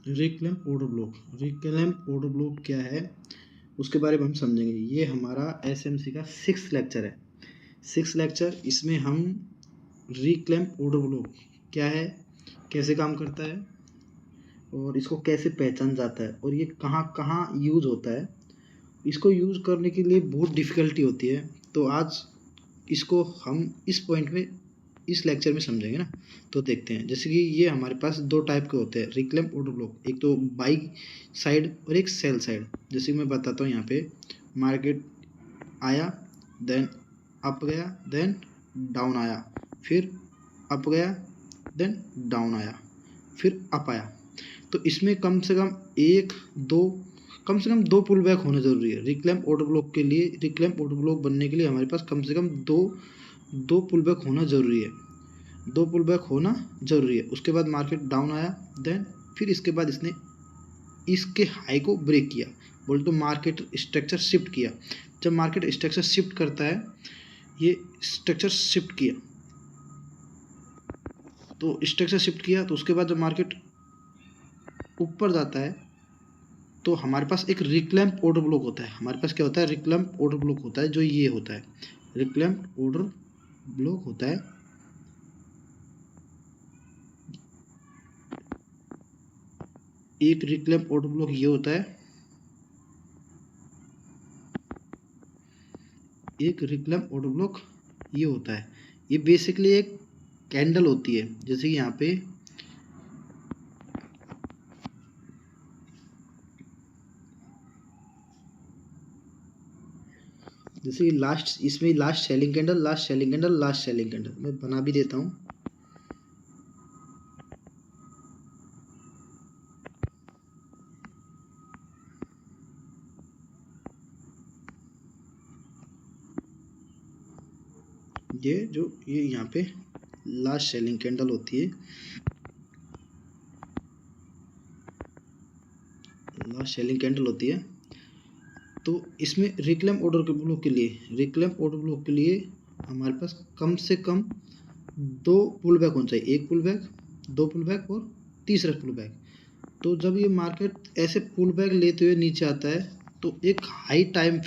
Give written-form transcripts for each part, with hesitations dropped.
रिक्लैम्प order block क्या है उसके बारे में हम समझेंगे। ये हमारा एसएमसी का 6th लेक्चर है। 6th लेक्चर, इसमें हम रिक्लैम्प ऑर्डर ब्लॉक क्या है, कैसे काम करता है और इसको कैसे पहचान जाता है और ये कहाँ कहाँ यूज़ होता है। इसको यूज़ करने के लिए बहुत डिफ़िकल्टी होती है, तो आज इसको हम इस पॉइंट में इस लेक्चर में समझेंगे ना। तो देखते हैं, जैसे कि ये हमारे पास दो टाइप के होते हैं रिक्लैम्प ऑर्डर ब्लॉक, एक तो बाई साइड और एक सेल साइड। जैसे मैं बताता हूँ, यहाँ पे मार्केट आया, देन अप गया, देन डाउन आया, फिर अप गया, देन डाउन आया, फिर अप आया। तो इसमें कम से कम दो पुल बैक होना ज़रूरी है रिक्लैम्प ऑर्डर ब्लॉक के लिए। रिक्लैम्प ऑर्डर ब्लॉक बनने के लिए हमारे पास कम से कम दो पुल बैक होना ज़रूरी है। दो पुल बैक होना ज़रूरी है। उसके बाद मार्केट डाउन आया, देन फिर इसके बाद इसने इसके हाई को ब्रेक किया, बोले तो मार्केट स्ट्रक्चर शिफ्ट किया। जब मार्केट स्ट्रक्चर शिफ्ट करता है, ये स्ट्रक्चर शिफ्ट किया, तो स्ट्रक्चर शिफ्ट किया, तो उसके बाद जब मार्केट ऊपर जाता है तो हमारे पास एक रिक्लैम्प ऑर्डर ब्लॉक होता है। हमारे पास क्या होता है, रिक्लैम्प ऑर्डर ब्लॉक होता है, जो ये होता है रिक्लैम्प ऑर्डर ब्लॉक होता है। एक रिक्लैम्प ऑर्डर ब्लॉक ये होता है, एक रिक्लैम्प ऑर्डर ब्लॉक ये होता है। ये बेसिकली एक कैंडल होती है, जैसे कि यहाँ पे जैसे लास्ट, इसमें last selling candle, last selling candle, last selling candle मैं बना भी देता हूँ। ये यहाँ पे लास्ट सेलिंग कैंडल होती है, लास्ट सेलिंग कैंडल होती है। तो इसमें रिक्लैम्प ऑर्डर ब्लॉक के लिए हमारे पास कम से कम दो पुल बैक होना चाहिए, एक पुल बैक, दो पुल बैक और तीसरा पुल बैक। तो जब ये मार्केट ऐसे पुल बैक लेते हुए नीचे आता है, तो एक हाई टाइम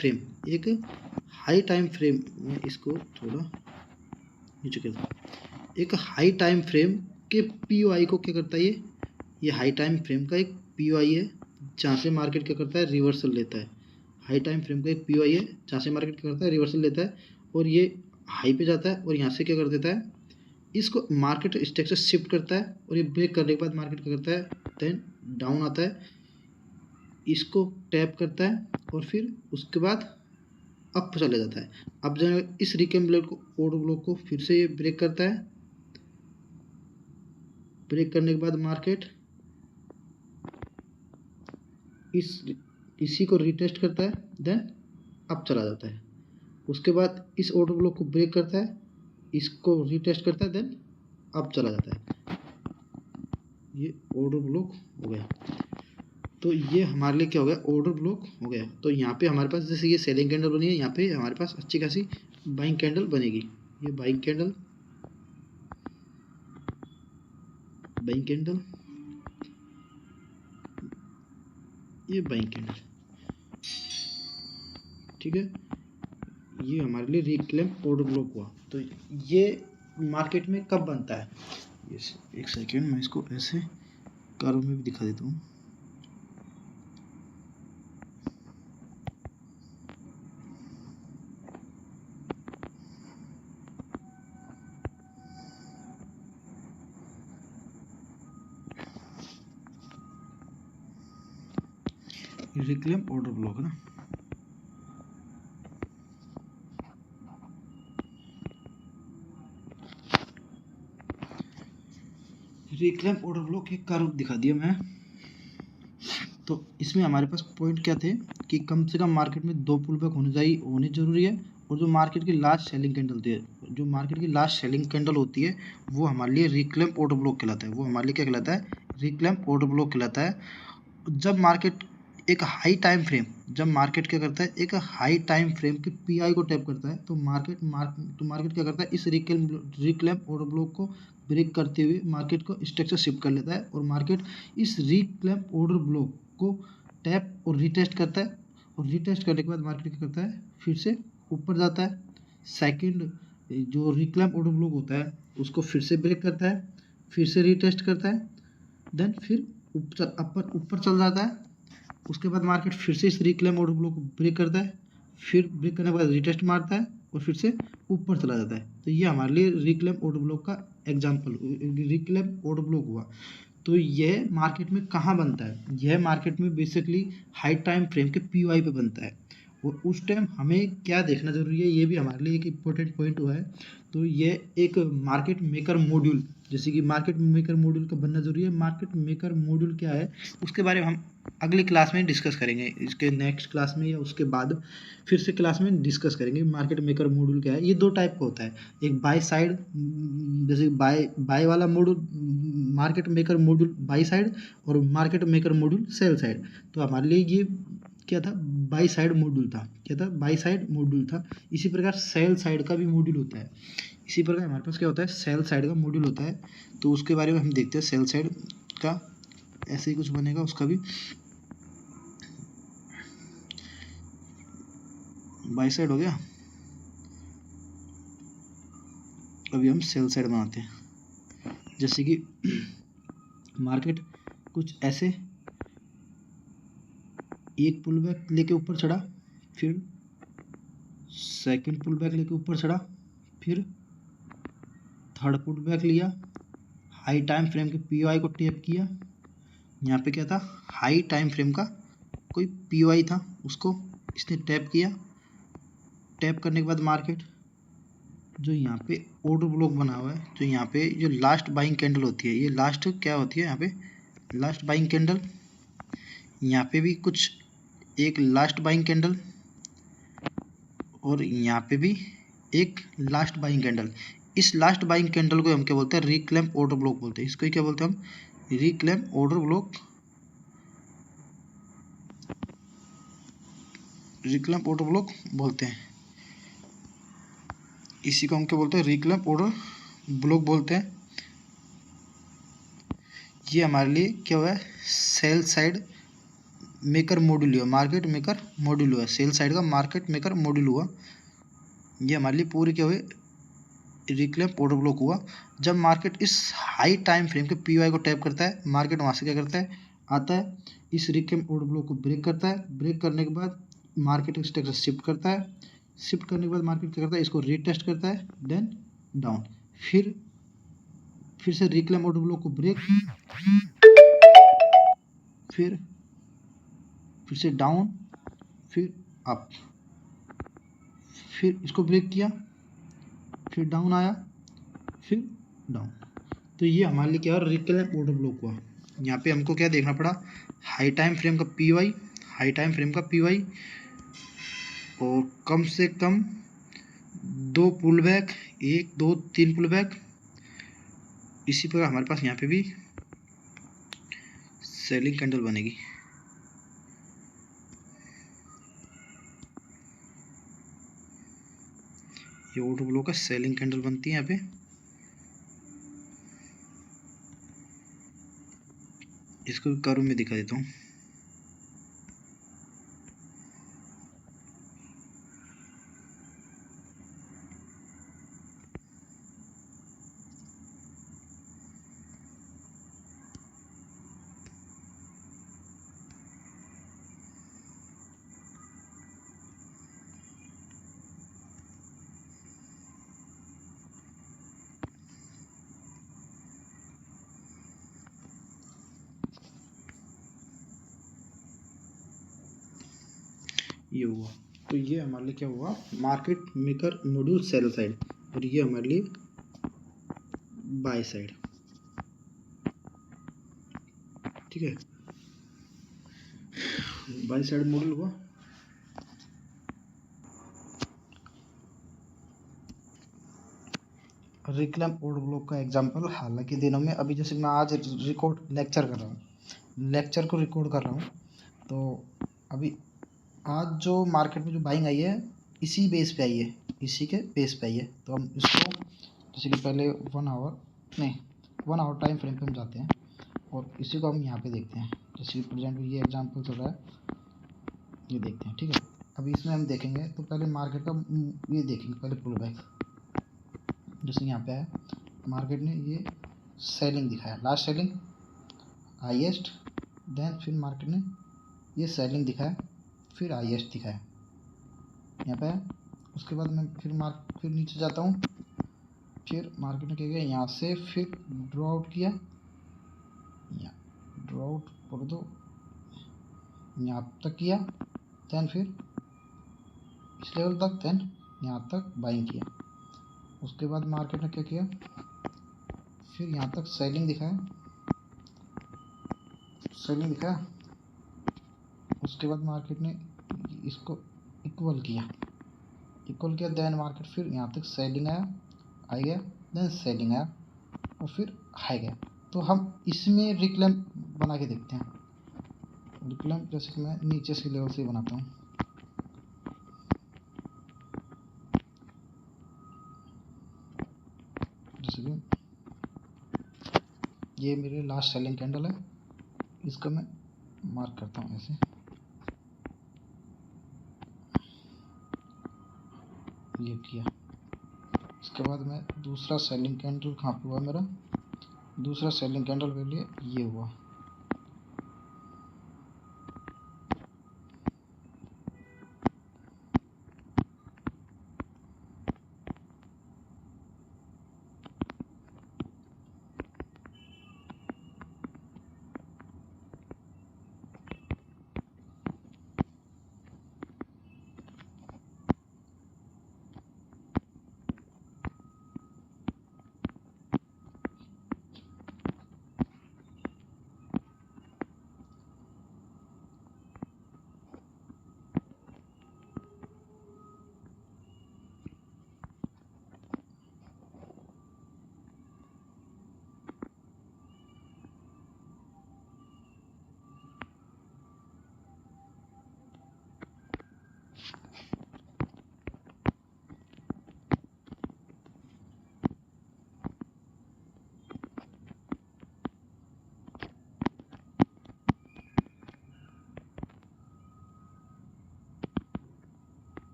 फ्रेम में इसको थोड़ा नीचे कर दूँ। एक हाई टाइम फ्रेम के पीओआई को क्या करता है, ये हाई टाइम फ्रेम का एक पीओआई है, जहाँ से मार्केट क्या करता है, रिवर्सल लेता है। हाई टाइम फ्रेम का एक पीओआई है, जहाँ से मार्केट क्या करता है, रिवर्सल लेता है, और ये हाई पे जाता है और यहाँ से क्या कर देता है, इसको मार्केट स्ट्रक्चर शिफ्ट करता है, और ये ब्रेक करने के बाद मार्केट क्या करता है, देन डाउन आता है, इसको टैप करता है और फिर उसके बाद अप चला जाता है। अब जब इस रिक्लैम्प ऑर्डर ब्लॉक को फिर से ये ब्रेक करता है, ब्रेक करने के बाद मार्केट इसी को रिटेस्ट करता है, देन अप चला जाता है। उसके बाद इस ऑर्डर ब्लॉक को ब्रेक करता है, इसको रिटेस्ट करता है, देन अप चला जाता है। ये ऑर्डर ब्लॉक हो गया। तो ये हमारे लिए क्या हो गया, ऑर्डर ब्लॉक हो गया। तो यहाँ पे हमारे पास जैसे ये सेलिंग कैंडल बनी है, यहाँ पे हमारे पास अच्छी खासी बाइंग कैंडल बनेगी। ये बाइंग कैंडल, ये बाइंग कैंडल, ठीक है। ये हमारे लिए रिक्लैम्प ऑर्डर ब्लॉक हुआ। तो ये मार्केट में कब बनता है, ये एक सेकेंड मैं इसको ऐसे कर्व में भी दिखा देता हूँ। रिक्लैम्प ऑर्डर ब्लॉक है ना, रिक्लैम्प ऑर्डर ब्लॉक एक कर्व दिखा दिया मैं। तो इसमें हमारे पास पॉइंट क्या थे कि कम से कम मार्केट में दो पुल बैक होने जरूरी है, और जो मार्केट की लास्ट सेलिंग कैंडल होती है वो हमारे लिए रिक्लैम्प ऑर्डर ब्लॉक कहलाता है। वो हमारे लिए क्या कहलाता है, रिक्लैम्प ऑर्डर ब्लॉक कहलाता है। जब मार्केट एक हाई टाइम फ्रेम, जब मार्केट क्या करता है, एक हाई टाइम फ्रेम के पीआई को टैप करता है, तो मार्केट क्या करता है, इस रिक्लेम ऑर्डर ब्लॉक को ब्रेक करते हुए मार्केट को स्ट्रक्चर शिफ्ट कर लेता है, और मार्केट इस रिक्लेम ऑर्डर ब्लॉक को टैप और रीटेस्ट करता है, और रीटेस्ट करने के बाद मार्केट क्या करता है, फिर से ऊपर जाता है, सेकंड जो रिक्लेम ऑर्डर ब्लॉक होता है उसको फिर से ब्रेक करता है, फिर से रीटेस्ट करता है, देन फिर ऊपर चल जाता है। उसके बाद मार्केट फिर से इस रिक्लेम ऑर्डर ब्लॉक को ब्रेक करता है, फिर ब्रेक करने के बाद रीटेस्ट मारता है और फिर से ऊपर चला जाता है। तो ये हमारे लिए रिक्लेम ऑर्डर ब्लॉक का एग्जांपल, रिक्लेम ऑर्डर ब्लॉक हुआ। तो यह मार्केट में कहाँ बनता है, यह मार्केट में बेसिकली हाई टाइम फ्रेम के पीओआई पे बनता है, और उस टाइम हमें क्या देखना जरूरी है, ये भी हमारे लिए एक इम्पोर्टेंट पॉइंट हुआ है। तो ये एक मार्केट मेकर मॉड्यूल, जैसे कि मार्केट मेकर मॉड्यूल का बनना जरूरी है। मार्केट मेकर मॉड्यूल क्या है उसके बारे में हम अगली क्लास में डिस्कस करेंगे, इसके नेक्स्ट क्लास में या उसके बाद फिर से क्लास में डिस्कस करेंगे मार्केट मेकर मॉड्यूल क्या है। ये दो टाइप का होता है, एक बाय साइड, जैसे बाय वाला module market maker module buy side, और market maker module sell side. तो हमारे लिए ये क्या था, बाई साइड मॉड्यूल था, क्या था, बाई साइड मॉड्यूल था। इसी प्रकार सेल साइड का भी मॉड्यूल होता है, इसी प्रकार हमारे पास क्या होता है, सेल साइड का मॉड्यूल होता है। तो उसके बारे में हम देखते हैं, सेल साइड का ऐसे ही कुछ बनेगा, उसका भी बाई साइड हो गया। अभी हम सेल साइड बनाते हैं, जैसे कि मार्केट कुछ ऐसे एक पुल बैक लेके ऊपर चढ़ा, फिर सेकंड पुल बैक लेके ऊपर चढ़ा, फिर थर्ड पुल बैक लिया, हाई टाइम फ्रेम के पीओआई को टैप किया। यहाँ पे क्या था, हाई टाइम फ्रेम का कोई पीओआई था, उसको इसने टैप किया। टैप करने के बाद मार्केट जो यहाँ पे ऑर्डर ब्लॉक बना हुआ है, जो यहाँ पे जो लास्ट बाइंग कैंडल होती है, ये लास्ट क्या होती है, यहाँ पे लास्ट बाइंग कैंडल, यहाँ पे भी कुछ एक लास्ट बाइंग कैंडल, और यहाँ पे भी एक लास्ट बाइंग कैंडल। इस लास्ट बाइंग कैंडल को हम क्या बोलते हैं, रिक्लेम ऑर्डर ब्लॉक बोलते हैं। इसको ही क्या बोलते हैं हम, reclaim order block, reclaim order block बोलते हैं। इसी को हम क्या बोलते हैं, रिक्लेम ऑर्डर ब्लॉक बोलते हैं। ये हमारे लिए क्या हुआ है, सेल साइड मेकर मॉड्यूल हुआ, मार्केट मेकर मॉड्यूल हुआ, सेल साइड का मार्केट मेकर मॉड्यूल हुआ। ये हमारे लिए पूरी क्या हुए, रिक्लेम ऑर्डर ब्लॉक हुआ। जब मार्केट इस हाई टाइम फ्रेम के पीओआई को टैप करता है, मार्केट वहाँ से क्या करता है, आता है, इस रिक्लेम ऑर्डर ब्लॉक को ब्रेक करता है। ब्रेक करने के बाद मार्केट स्ट्रक्चर शिफ्ट करता है। शिफ्ट करने के बाद मार्केट क्या करता है, इसको रीटेस्ट करता है, देन डाउन, फिर से रिक्लेम ऑर्डर ब्लॉक को ब्रेक, फिर से डाउन, फिर अप, फिर इसको ब्रेक किया, फिर डाउन आया, फिर डाउन। तो ये हमारे लिए क्या है, रिक्लेम ऑर्डर ब्लॉक हुआ। यहाँ पे हमको क्या देखना पड़ा, हाई टाइम फ्रेम का पीओआई, हाई टाइम फ्रेम का पीओआई, और कम से कम 2 पुल बैक, 1 2 3 पुल बैक। इसी प्रकार हमारे पास यहाँ पे भी सेलिंग कैंडल बनेगी। ये ऑर्डर ब्लॉक का सेलिंग कैंडल बनती है यहाँ पे। इसको कर्व में दिखा देता हूँ। ये हुआ, तो ये हमारे लिए क्या हुआ, market maker module sell side, और ये हमारे लिए बाय साइड, ठीक है, बाय साइड मॉड्यूल हुआ। रिक्लेम ऑर्डर ब्लॉक का एग्जांपल हालांकि दिनों में, अभी जैसे मैं आज रिकॉर्ड लेक्चर कर रहा हूँ, लेक्चर को रिकॉर्ड कर रहा हूँ, तो अभी आज जो मार्केट में जो बाइंग आई है इसी बेस पे आई है, इसी के बेस पे आई है। तो हम इसको जैसे कि पहले 1 आवर टाइम फ्रेम पे हम जाते हैं और इसी को हम यहाँ पे देखते हैं। जैसे प्रेजेंट ये एग्जांपल चल रहा है, ये देखते हैं, ठीक है। अभी इसमें हम देखेंगे तो पहले मार्केट का ये देखेंगे, पहले पुल बैक जैसे यहाँ पे है, मार्केट ने ये सेलिंग दिखाया, लास्ट सेलिंग हाईएस्ट, देन फिर मार्केट ने ये सेलिंग दिखाया, फिर हाईएस्ट दिखाया यहाँ पे है। उसके बाद मैं फिर नीचे जाता हूँ, फिर मार्केट ने क्या किया, यहाँ से फिर ड्रॉ आउट किया, यहाँ ड्रॉ आउट कर दो, यहाँ तक किया, देन फिर इस लेवल तक, देन यहाँ तक बाइंग किया। उसके बाद मार्केट ने क्या किया, फिर यहाँ तक सेलिंग दिखाया, उसके बाद मार्केट ने इसको इक्वल किया, देन मार्केट फिर यहाँ तक सेलिंग आया, आ गया, देन सेलिंग आया और फिर हाई गया। तो हम इसमें रिक्लेम बना के देखते हैं। रिक्लेम जैसे कि मैं नीचे से लेवल से बनाता हूँ, जैसे कि ये मेरे लास्ट सेलिंग कैंडल है, इसको मैं मार्क करता हूँ ऐसे, ये किया। इसके बाद मैं दूसरा सेलिंग कैंडल कहाँ पे हुआ मेरा, दूसरा सेलिंग कैंडल के लिए ये हुआ,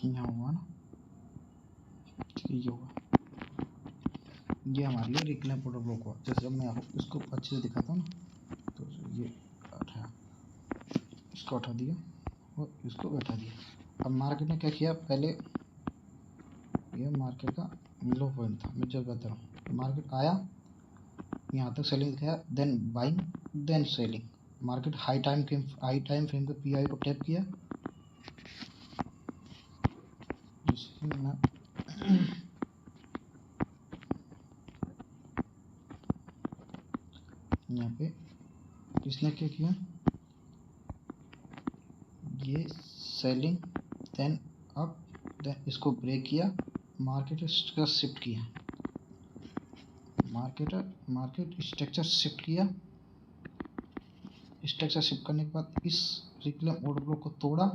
यहाँ हुआ ना, ये हुआ, ये हमारे लिए रिक्लेम ऑर्डर ब्लॉक हुआ। जैसे अब मैं आपको इसको अच्छे से दिखाता हूँ ना, तो ये हटाया, इसको हटा दिया और इसको बैठा दिया। अब मार्केट ने क्या किया, पहले ये मार्केट का लो पॉइंट था, मैं जब बता रहा हूँ, मार्केट आया यहाँ तक सेलिंग दिखाया, then buying, then selling. Market high time frame के पीआई को टैप किया, मैं यहाँ पे इसने क्या किया, ये सेलिंग, देन अप, देन इसको ब्रेक किया, मार्केट का शिफ्ट किया, मार्केट स्ट्रक्चर शिफ्ट किया। स्ट्रक्चर शिफ्ट करने के बाद इस रिक्लेम ऑर्डर ब्लॉक को तोड़ा,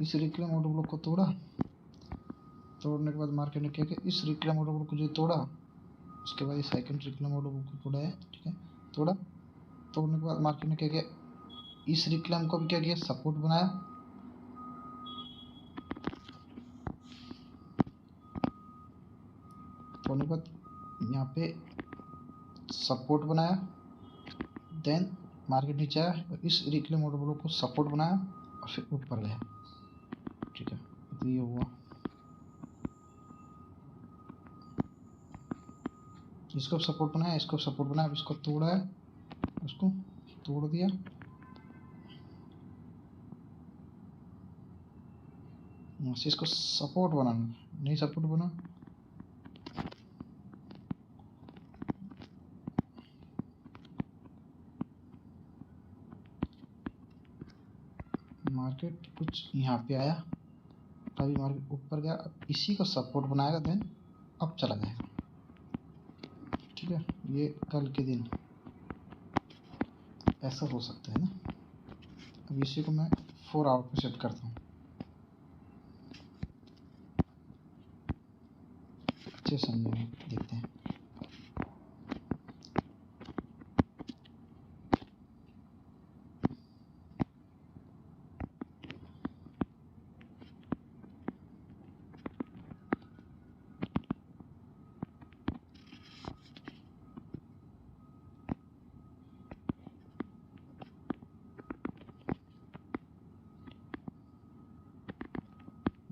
इस रिक्लेम ऑर्डर ब्लॉक को तोड़ा, तोड़ने के बाद मार्केट ने क्या किया, इस रिक्लेम ऑर्डर ब्लॉक को जो तोड़ा, उसके बाद इस सेकंड रिक्लेम ऑर्डर ब्लॉक को तोड़ा है, ठीक है, तोड़ने के बाद मार्केट ने क्या किया, इस रिक्लेम को भी क्या किया, सपोर्ट बनाया, तोड़ने के बाद यहाँ पे सपोर्ट बनाया, देन मार्केट नीचे आया और इस रिक्लेम ऑर्डर ब्लॉक को सपोर्ट बनाया और फिर ऊपर गया, ठीक है। तो ये हुआ, इसको सपोर्ट बनाया, इसको तोड़ा है, उसको तोड़ दिया, इसको सपोर्ट बनाना, नहीं सपोर्ट बना, मार्केट कुछ यहाँ पे आया, अभी मार्केट ऊपर गया, अब इसी को सपोर्ट बनाएगा, देन अब चला जाएगा। ठीक है, ये कल के दिन ऐसा हो सकता है ना। अब इसी को मैं 4 आवर पे सेट करता हूँ, अच्छे समझेंगे, देखते हैं।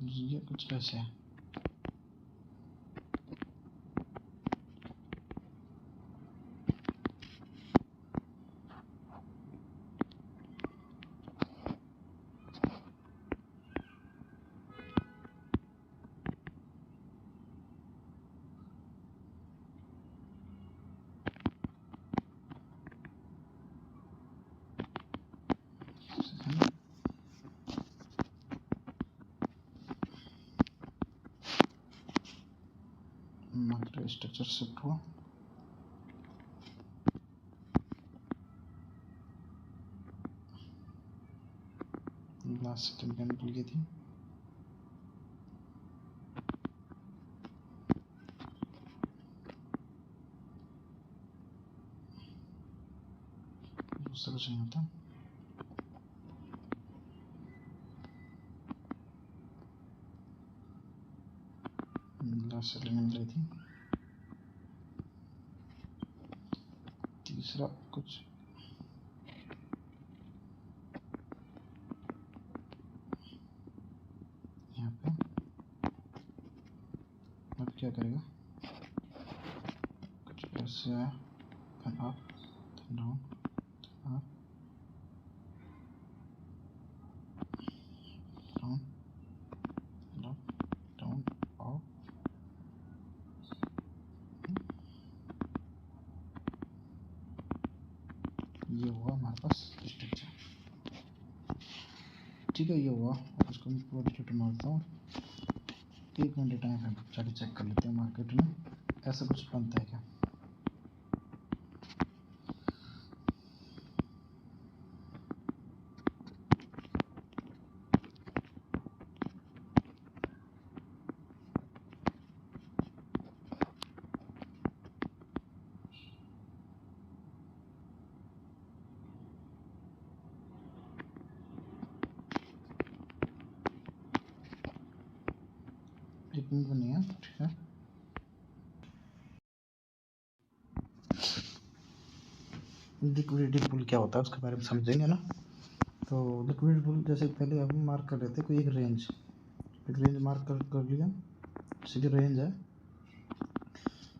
ये कुछ ऐसे है। मार्केट स्ट्रक्चर शिफ्ट हुआ, लास्ट सेकंड कैंडल की थी, उससे कुछ नहीं होता। लास्ट सेटलमेंट ली थी, तीसरा कुछ यहाँ पे। अब क्या करेगा, कुछ ऐसे आया, then up, then down, then up, down, then up, down, up। ये हुआ हमारे पास स्ट्रक्चर। ठीक है, ये हुआ। अब इसको मैं पूरा डिटेक्टर मारता हूँ, 1 घंटे टाइम है, जाके चेक कर लेते हैं मार्केट में ऐसा कुछ बनता है क्या। एक मिनट बनी है, ठीक है। लिक्विडिटी पुल क्या होता है उसके बारे में समझेंगे ना। तो लिक्विडिटी पुल जैसे पहले हम मार्क कर लेते कोई एक रेंज मार्क कर लिया, जैसे कि रेंज है,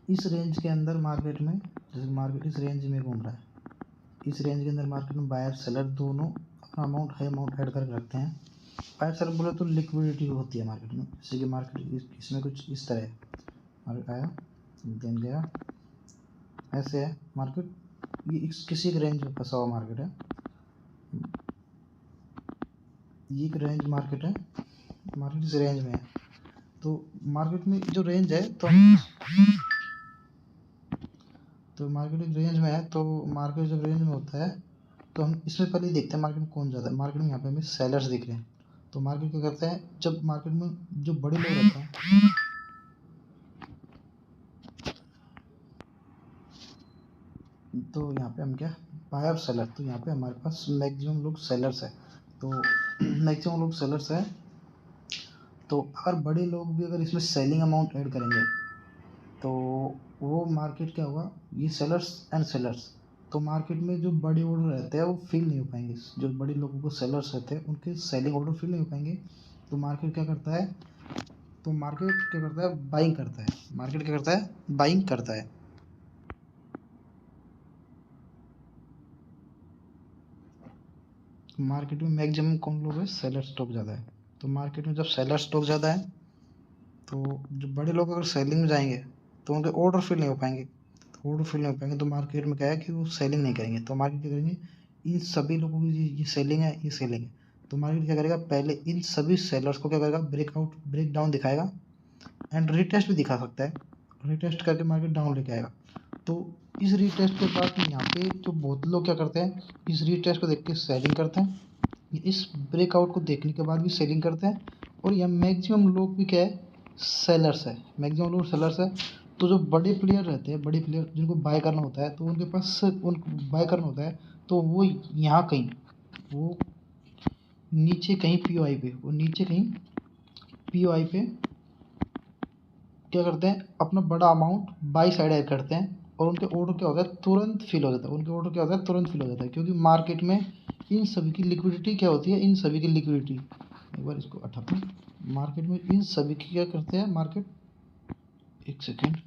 इस रेंज के अंदर मार्केट में, जैसे मार्केट इस रेंज में घूम रहा है, इस रेंज के अंदर मार्केट में बायर सेलर दोनों अपना अमाउंट हाई अमाउंट ऐड करके रखते हैं। बायर सेलर बोले तो लिक्विडिटी होती है मार्केट में, जैसे कि मार्केट इसमें कुछ इस तरह है, मार्केट आया देन गया, ऐसे है मार्केट। ये किसी एक रेंज में फंसा हुआ मार्केट है, ये एक रेंज मार्केट है, मार्केट इस रेंज में है। तो मार्केट में जो रेंज है तो मार्केट एक रेंज में है, तो मार्केट जब रेंज में होता है तो हम इसमें पहले देखते हैं मार्केट में कौन ज़्यादा है। मार्केट में यहाँ पे हमें सेलर्स दिख रहे हैं, तो मार्केट क्या करता है, जब मार्केट में जो बड़े लोग रहते हैं, तो यहाँ पे हम क्या, बायर सेलर, तो यहाँ पे हमारे पास मैक्सिमम लोग सेलर्स है, तो मैक्सिमम लोग सेलर्स है। तो अगर बड़े लोग भी अगर इसमें सेलिंग अमाउंट ऐड करेंगे तो वो मार्केट क्या होगा, ये सेलर्स एंड सेलर्स, तो मार्केट में जो बड़े ऑर्डर रहते हैं वो फिल नहीं हो पाएंगे, जो बड़े लोगों को सेलर्स रहते हैं उनके सेलिंग ऑर्डर फिल नहीं हो पाएंगे। तो मार्केट क्या करता है, बाइंग करता है, मार्केट क्या करता है, बाइंग करता है। मार्केट में मैक्सिमम कौन लोग है, सेलर स्टॉक ज़्यादा है। तो मार्केट में जब सेलर स्टॉक ज़्यादा है तो जो बड़े लोग अगर सेलिंग में जाएंगे तो उनके ऑर्डर फिल नहीं हो पाएंगे, तो मार्केट में क्या है कि वो सेलिंग नहीं करेंगे, तो मार्केट क्या करेंगे, इन सभी लोगों की ये सेलिंग है, ये सेलिंग है, तो मार्केट क्या करेगा, पहले इन सभी सेलर्स को क्या करेगा, ब्रेक डाउन दिखाएगा एंड रीटेस्ट भी दिखा सकता है, रीटेस्ट करके मार्केट डाउन लेके आएगा। तो इस रीटेस्ट के बाद यहाँ पे तो बहुत लोग क्या करते हैं, इस रीटेस्ट को देख के सेलिंग करते हैं, इस ब्रेकआउट को देखने के बाद भी सेलिंग करते हैं, और यहाँ मैक्सिमम लोग भी क्या है, सेलर्स है, मैक्सिमम लोग सेलर्स है। तो जो बड़े प्लेयर रहते हैं, बड़े प्लेयर जिनको बाय करना होता है, तो उनके पास उनको बाय करना होता है, तो वो यहाँ कहीं, वो नीचे कहीं पीओआई पे, वो नीचे कहीं पीओआई पे क्या करते हैं, अपना बड़ा अमाउंट बाई साइड ऐड करते हैं, और उनके ऑर्डर क्या होता है, तुरंत फिल हो जाता है, उनके ऑर्डर क्या होता है, तुरंत फिल हो जाता है, क्योंकि मार्केट में इन सभी की लिक्विडिटी क्या होती है, इन सभी की लिक्विडिटी, एक बार इसको हटाते हैं, मार्केट में इन सभी की क्या करते हैं, मार्केट, एक सेकेंड,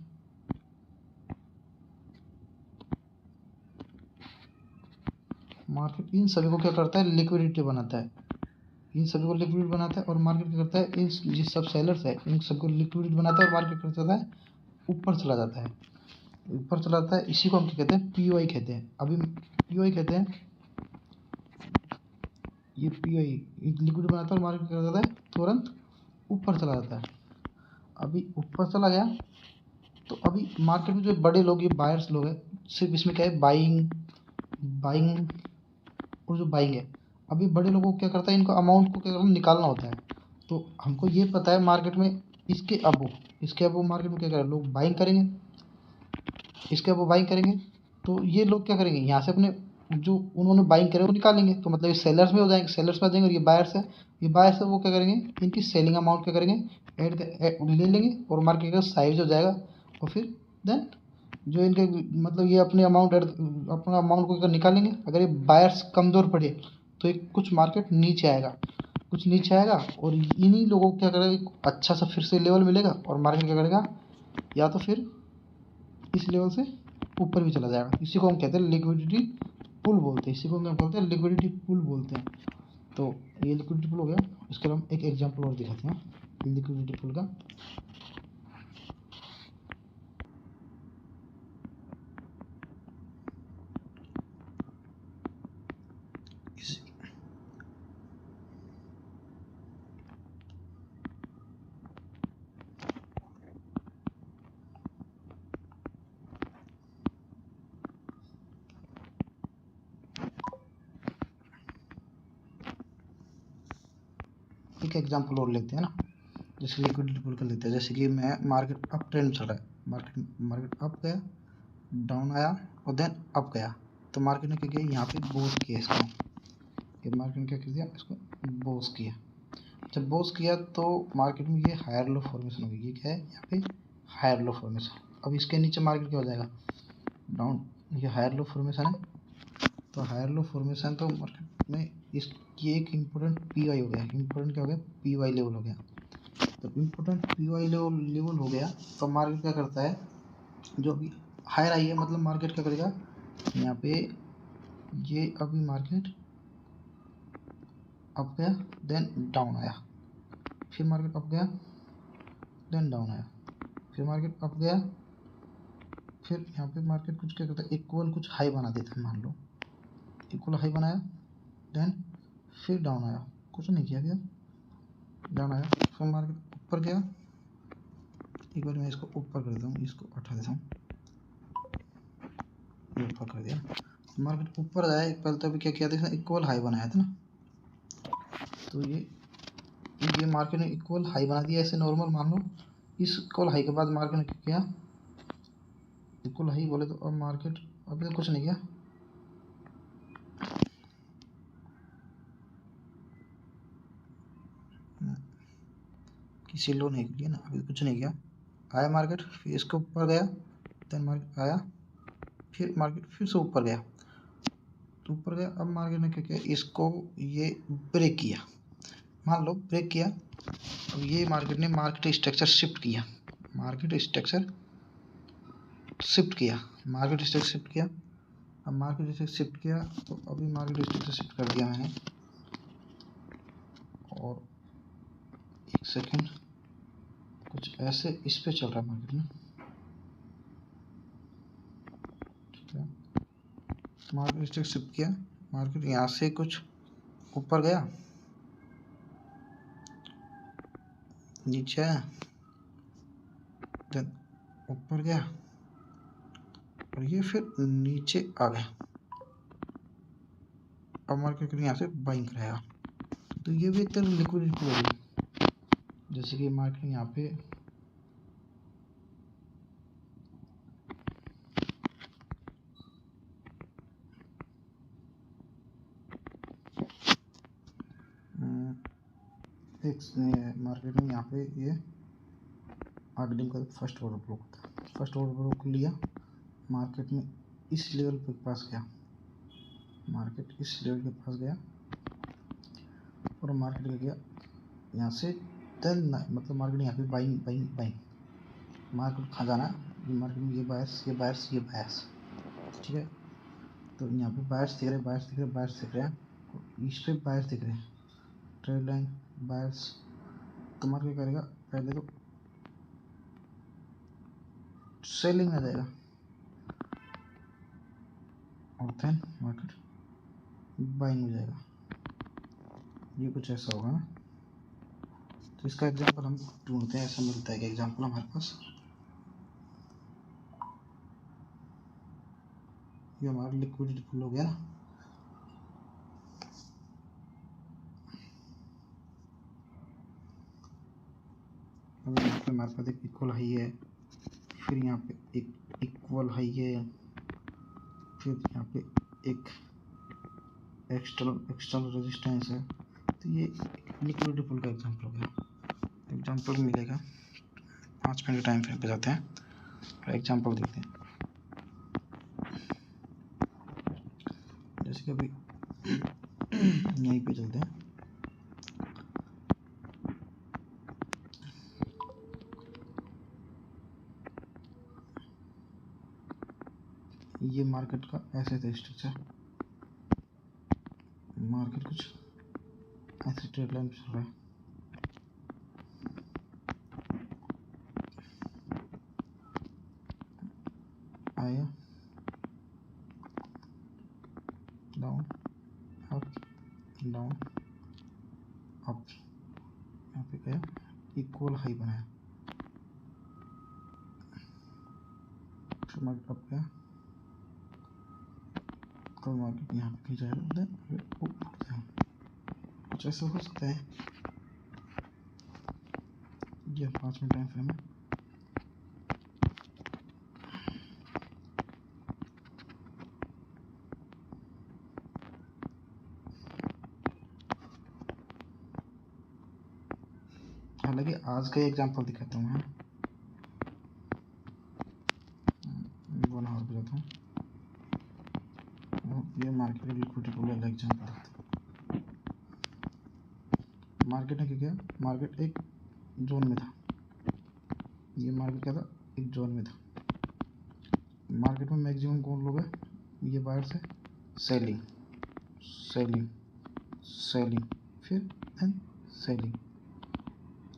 मार्केट इन सभी को क्या करता है, लिक्विडिटी बनाता है, इन सभी को लिक्विडिटी बनाता है, और मार्केट क्या करता है, इन जिस सब सेलर्स है इन सबको लिक्विडिटी बनाता है, और मार्केट क्या करता है, ऊपर चला जाता है, ऊपर चला जाता है। इसी को हम क्या कहते हैं, पीओआई कहते हैं। अभी पीओआई कहते हैं, ये पीओआई लिक्विड बनाता है और मार्केट क्या करता है, तुरंत ऊपर चला जाता है। अभी ऊपर चला गया, तो अभी मार्केट में जो बड़े लोग, ये बायर्स लोग हैं, सिर्फ इसमें क्या है, बाइंग बाइंग और जो बाइंग है, अभी बड़े लोगों को क्या करता है, इनको अमाउंट को क्या करना, निकालना होता है। तो हमको ये पता है मार्केट में इसके अबो मार्केट में क्या करें, लोग बाइंग करेंगे, इसके अब वो बाइंग करेंगे, तो ये लोग क्या करेंगे, यहाँ से अपने जो उन्होंने बाइंग करे वो निकालेंगे, तो मतलब ये सेलर्स में हो जाएंगे, सेलर्स में आ जाएंगे, और ये बायर्स है वो क्या करेंगे, इनकी सेलिंग अमाउंट क्या करेंगे, ले लेंगे, और मार्केट का साइज हो जाएगा, और फिर देन जो इनके मतलब ये अपना अमाउंट को निकालेंगे। अगर ये बायर्स कमज़ोर पड़े तो एक कुछ मार्केट नीचे आएगा, और इन्हीं लोगों को क्या करेगा, अच्छा सा फिर से लेवल मिलेगा, और मार्केट क्या करेगा, या तो फिर इस लेवल से ऊपर भी चला जाएगा। इसी को हम कहते हैं लिक्विडिटी पुल बोलते हैं, इसी को हम बोलते हैं लिक्विडिटी पुल बोलते हैं। तो ये लिक्विडिटी पुल हो गया। इसके हम एक एग्जांपल और दिखाते हैं लिक्विडिटी पुल का। एक एग्जांपल और लेते हैं ना, जैसे लिक्विडिटी पुल का लेते हैं, जैसे कि मैं मार्केट अप ट्रेंड चल रहा है, मार्केट अप गया, डाउन आया, और देन अप गया, तो मार्केट ने क्या किया, यहाँ पे बोस किया इसको, ये मार्केट ने क्या कर दिया, इसको बोस किया। जब बोस किया तो मार्केट में ये हायर लो फॉर्मेशन होगी, ये क्या है, यहाँ पे हायर लो फॉर्मेशन। अब इसके नीचे मार्केट क्या हो जाएगा, डाउन, ये हायर लो फॉर्मेशन है, तो हायर लो फॉर्मेशन तो मार्केट में ये एक इम्पोर्टेंट पी वाई हो गया, इम्पोर्टेंट क्या हो गया, पी वाई लेवल हो गया। जब इम्पोर्टेंट पी वाई लेवल हो गया तो मार्केट क्या करता है, जो अभी हायर आई है, मतलब मार्केट क्या करेगा, यहाँ पे ये अभी मार्केट अप गया, देन डाउन आया, फिर मार्केट अप गया, देन डाउन आया, फिर मार्केट अप गया, फिर यहाँ पे मार्केट कुछ क्या करता है, इक्वल कुछ हाई बना देता है, मान लो इक्वल हाई बनाया, देन फिर डाउन आया, कुछ नहीं किया, डाउन आया, फिर मार्केट ऊपर गया, एक बार मैं इसको ऊपर कर देता हूँ, इसको हटा देता हूँ, ये ऊपर कर दिया, मार्केट ऊपर आया, पहले तो अभी क्या किया था, इक्वल हाई बनाया था ना, तो ये मार्केट ने इक्वल हाई बना दिया, ऐसे नॉर्मल मान लो, इस इक्वल हाई के बाद मार्केट ने क्या किया, इक्वल हाई बोले तो अब मार्केट अभी तो कुछ नहीं किया, किसी लो नहीं किया ना, अभी कुछ नहीं किया, आया मार्केट, फिर इसको ऊपर गया, देन मार्केट आया, फिर मार्केट फिर से ऊपर गया, तो ऊपर गया, अब मार्केट ने क्या किया, इसको ये ब्रेक किया, मान लो ब्रेक किया, अब ये मार्केट ने मार्केट स्ट्रक्चर शिफ्ट किया, मार्केट स्ट्रक्चर शिफ्ट किया, अब मार्केट स्ट्रक्चर शिफ्ट किया, तो अभी मार्केट स्ट्रक्चर शिफ्ट कर दिया मैंने, और एक सेकेंड, कुछ ऐसे इस पे चल रहा है मार्केट में, ठीक है, मार्केट स्ट्रक्चर शिफ्ट किया, मार्केट यहाँ से कुछ ऊपर गया, नीचे आया, देन ऊपर गया और ये फिर नीचे आ गया। अब मार्केट यहाँ से बाइंग कराएगा, तो ये भी एक तरह लिक्विडिटी होगी। जैसे कि मार्केट यहाँ पे मार्केट में यहाँ पे ये आर्गेनिक का फर्स्ट ऑर्डर ब्लॉक होता है। फर्स्ट ऑर्डर ब्लॉक लिया, मार्केट में इस लेवल पे पास गया, मार्केट इस लेवल के पास गया और मार्केट का गया यहाँ से देन, मतलब मार्केट यहाँ पे बाइंग बाइंग बाइंग। मार्केट कहाँ जाना, मार्केट में ये बायर्स ये बायर्स ये बायर्स, ठीक है। तो यहाँ पे बायर्स दिख रहे हैं, बायर्स दिख रहे हैं, बायर्स दिख रहे हैं, इस पे बायर्स दिख रहे हैं, ट्रेड लाइन बायर्स। तो मार्केट करेगा पहले तो सेलिंग में जाएगा और देन मार्केट बाइंग में जाएगा। ये कुछ ऐसा होगा ना। तो इसका एग्जांपल हम ढूंढते हैं, ऐसा मिलता है कि एग्जांपल हमारे पास ये हमारा लिक्विडिटी फुल हो गया ना। अब यहाँ पे हमारे पास एक इक्वल हाई है, फिर यहाँ पे एक इक्वल हाई है, फिर यहाँ पे एक एक्सटर्नल रेजिस्टेंस है। तो ये लिक्विडिटी फुल का एग्जांपल हो गया। एग्जांपल मिलेगा 5 मिनट टाइम फ्रेम पे जाते हैं और एग्जांपल देखते हैं। जैसे कि अभी यहीं पे चलते हैं। ये मार्केट का ऐसे था स्ट्रक्चर, मार्केट कुछ ऐसे ट्रेड लाइन चल रहा है। आया डाउन अप डाउन अप, यहाँ पे गया इक्वल हाई बनाया, फिर मार्केट अप गया, तो मार्केट यहाँ पे जाएगा, कुछ ऐसा हो सकता है। ये 5 मिनट टाइम फ्रेम है। हालांकि आज का एग्जांपल दिखाता हूँ, 1 आवर पे जाता हूँ। ये मार्केट लिक्विडिटी फुल वाला एग्जांपल दिखाता हूँ। मार्केट ने क्या किया, मार्केट एक जोन में था, ये मार्केट क्या था, एक जोन में था। मार्केट में मैक्सिमम कौन लोग हैं, ये बायर्स है, सेलिंग सेलिंग सेलिंग फिर एंड सेलिंग,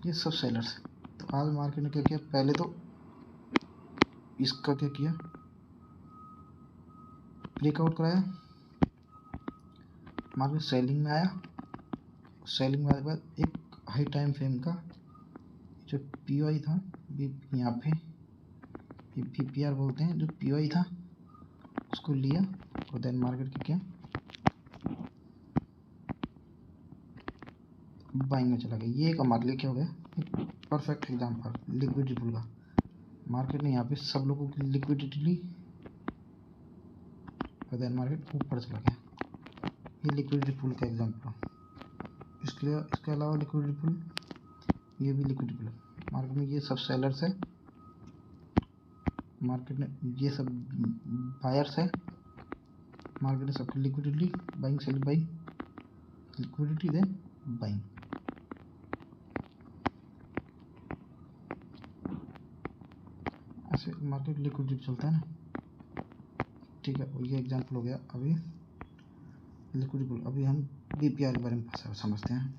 ये सब सेलर्स हैं। तो आज मार्केट ने क्या किया, पहले तो इसका क्या किया, ब्रेकआउट कराया, मार्केट सेलिंग में आया। सेलिंग में आने के बाद एक हाई टाइम फ्रेम का जो पीओआई था, यहाँ पे पीपीआर बोलते हैं, जो पीओआई था उसको लिया और देन मार्केट क्या किया, बाइंग में चला गया। ये एक हमारे लिए क्या हो गया, परफेक्ट एग्जांपल लिक्विडिटी फुल का। मार्केट ने यहाँ पे सब लोगों की लिक्विडिटी ली और देन मार्केट ऊपर चला गया। ये लिक्विडिटी फुल का एग्जांपल। इसके अलावा लिक्विडिटी फुल, ये भी लिक्विडिटी फुल। मार्केट में ये सब सेलर्स है, मार्केट में ये सब बायर्स है, मार्केट ने सबकी लिक्विडिटी ली, buying selling buying, liquidity then buying. ऐसे मार्केट लिक्विडिटी चलता है ना, ठीक है। ये एग्जांपल हो गया अभी लिक्विडिटी फुल। अभी हम बीपीआर के बारे में समझते हैं।